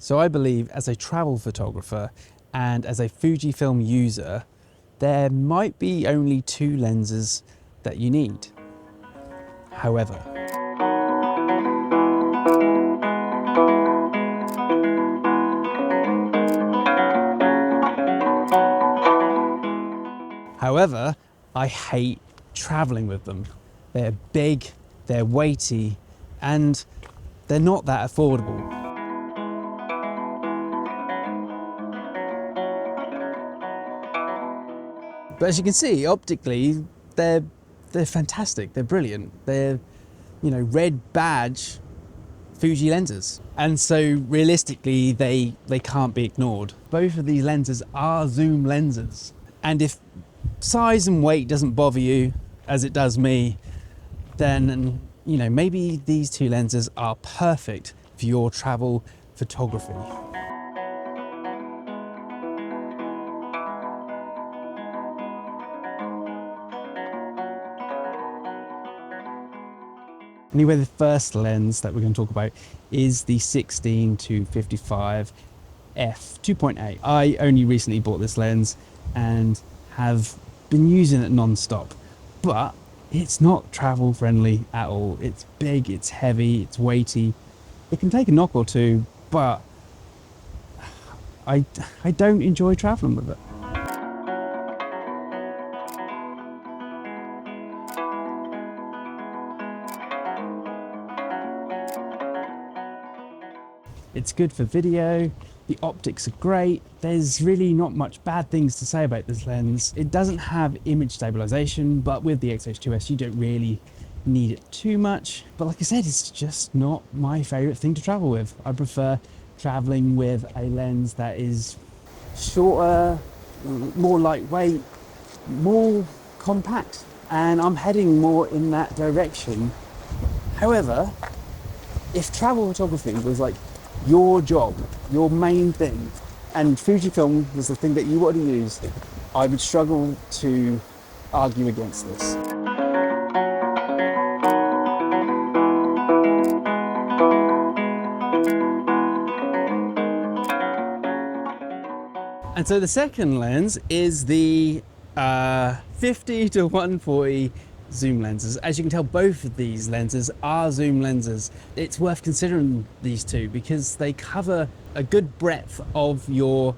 So I believe as a travel photographer and as a Fujifilm user, there might be only 2 lenses that you need. However, I hate traveling with them. They're big, they're weighty, and they're not that affordable. But as you can see, optically, they're fantastic, they're brilliant. They're, you know, red badge Fuji lenses. And so realistically, they can't be ignored. Both of these lenses are zoom lenses. And if size and weight doesn't bother you, as it does me, then, you know, maybe these 2 lenses are perfect for your travel photography. Anyway, the first lens that we're going to talk about is the 16 to 55 f 2.8. I only recently bought this lens and have been using it non-stop, but it's not travel friendly at all. It's big, it's heavy, it's weighty. It can take a knock or two, but I don't enjoy traveling with it. It's good for video, the optics are great, there's really not much bad things to say about this lens. It doesn't have image stabilization, but with the X-H2S you don't really need it too much. But like I said, it's just not my favorite thing to travel with. I prefer traveling with a lens that is shorter, more lightweight, more compact, and I'm heading more in that direction. However, if travel photography was like your job, your main thing, and Fujifilm was the thing that you want to use, I would struggle to argue against this. And so the second lens is the 50 to 140 zoom lenses. As you can tell, both of these lenses are zoom lenses. It's worth considering these 2 because they cover a good breadth of your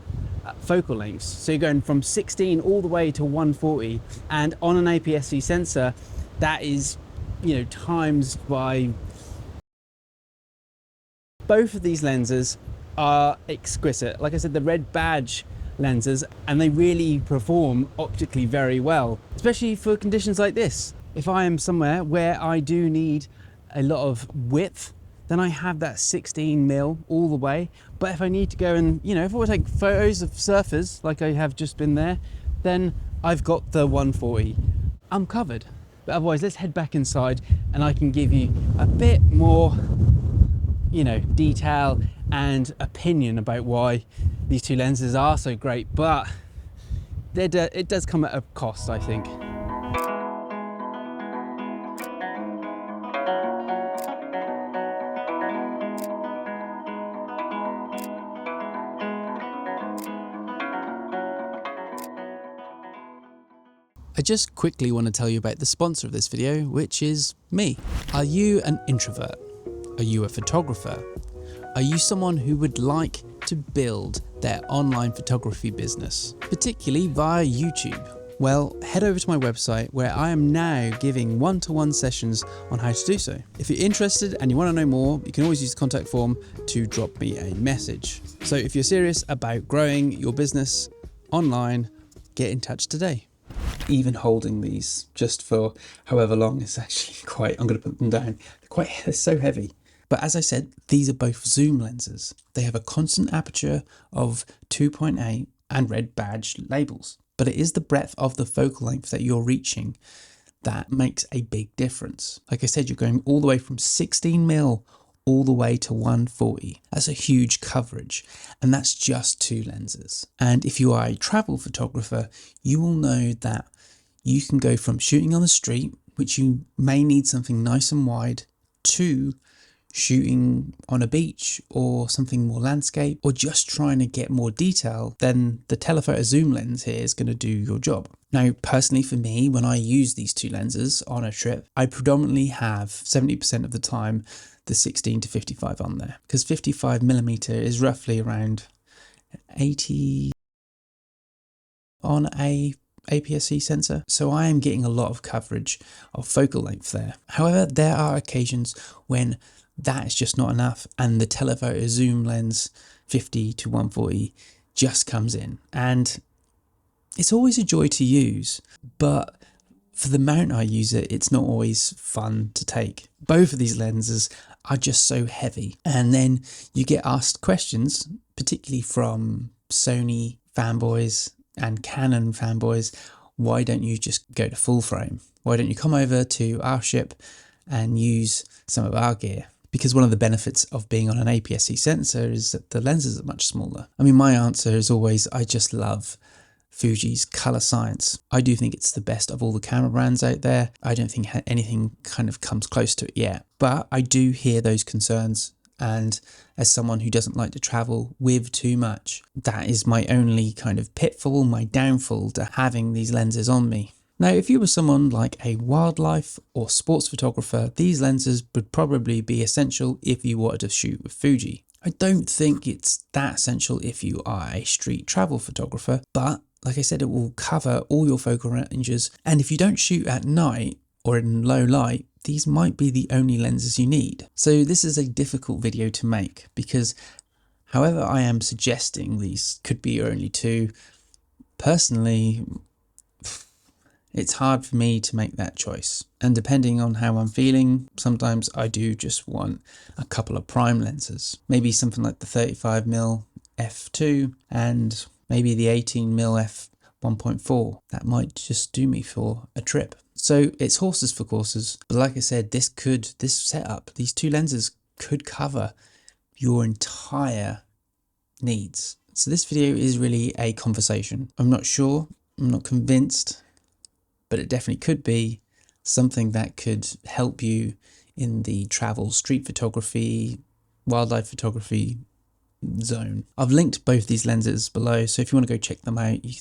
focal lengths. So you're going from 16 all the way to 140, and on an APS-C sensor, that is, you know, times by. Both of these lenses are exquisite. Like I said, the red badge lenses, and they really perform optically very well, especially for conditions like this. If I am somewhere where I do need a lot of width, then I have that 16mm all the way. But if I need to go and, you know, if I want to take photos of surfers like I have just been there, then I've got the 140. I'm covered. But otherwise, let's head back inside and I can give you a bit more, you know, detail and opinion about why these 2 lenses are so great. But it does come at a cost, I think. I just quickly want to tell you about the sponsor of this video, which is me. Are you an introvert? Are you a photographer? Are you someone who would like to build their online photography business, particularly via YouTube? Well, head over to my website where I am now giving one-to-one sessions on how to do so. If you're interested and you want to know more, you can always use the contact form to drop me a message. So if you're serious about growing your business online, get in touch today. Even holding these just for however long is actually quite, I'm going to put them down. They're so heavy. But as I said, these are both zoom lenses. They have a constant aperture of 2.8 and red badge labels. But it is the breadth of the focal length that you're reaching that makes a big difference. Like I said, you're going all the way from 16mm all the way to 140. That's a huge coverage, and that's just 2 lenses. And if you are a travel photographer, you will know that you can go from shooting on the street, which you may need something nice and wide, to shooting on a beach or something more landscape, or just trying to get more detail, then the telephoto zoom lens here is going to do your job. Now, personally for me, when I use these two lenses on a trip, I predominantly have 70% of the time the 16 to 55 on there, because 55mm is roughly around 80 on a APS-C sensor, so I am getting a lot of coverage of focal length there. However, there are occasions when that is just not enough and the telephoto zoom lens 50 to 140 just comes in, and it's always a joy to use, but for the amount I use it, it's not always fun to take. Both of these lenses are just so heavy, and then you get asked questions, particularly from Sony fanboys and Canon fanboys, why don't you just go to full frame? Why don't you come over to our ship and use some of our gear? Because one of the benefits of being on an APS-C sensor is that the lenses are much smaller. I mean, my answer is always, I just love Fuji's color science. I do think it's the best of all the camera brands out there. I don't think anything kind of comes close to it yet, but I do hear those concerns. And as someone who doesn't like to travel with too much, that is my only kind of pitfall, my downfall to having these lenses on me. Now, if you were someone like a wildlife or sports photographer, these lenses would probably be essential if you wanted to shoot with Fuji. I don't think it's that essential if you are a street travel photographer, but like I said, it will cover all your focal ranges. And if you don't shoot at night or in low light, these might be the only lenses you need. So this is a difficult video to make because however I am suggesting these could be your only two, personally, it's hard for me to make that choice. And depending on how I'm feeling, sometimes I do just want a couple of prime lenses. Maybe something like the 35mm f2 and maybe the 18mm f1.4. That might just do me for a trip. So it's horses for courses. But like I said, this setup, these two lenses could cover your entire needs. So this video is really a conversation. I'm not sure, I'm not convinced, but it definitely could be something that could help you in the travel, street photography, wildlife photography zone. I've linked both these lenses below, so if you want to go check them out, you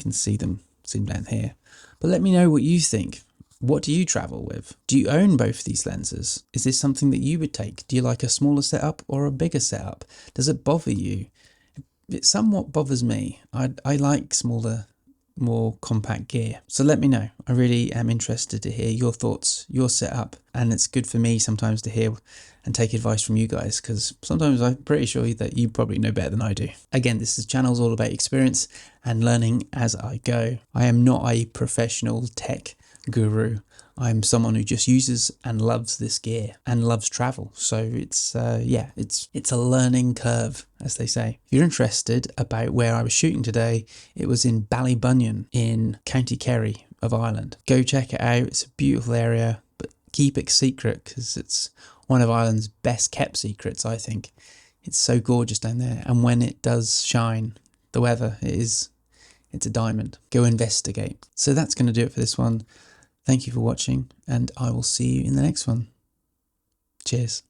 can see them down here. But let me know what you think. What do you travel with? Do you own both these lenses? Is this something that you would take? Do you like a smaller setup or a bigger setup? Does it bother you? It somewhat bothers me. I like smaller, more compact gear. So let me know. I really am interested to hear your thoughts, your setup, and it's good for me sometimes to hear and take advice from you guys, because sometimes I'm pretty sure that you probably know better than I do. Again, this channel is all about experience and learning as I go. I am not a professional tech guru. I'm someone who just uses and loves this gear and loves travel. So it's it's a learning curve, as they say. If you're interested about where I was shooting today, it was in Ballybunion in County Kerry of Ireland. Go check it out. It's a beautiful area, but keep it secret because it's one of Ireland's best kept secrets, I think. It's so gorgeous down there, and when it does shine, the weather, it's a diamond. Go investigate. So that's going to do it for this one. Thank you for watching, and I will see you in the next one. Cheers.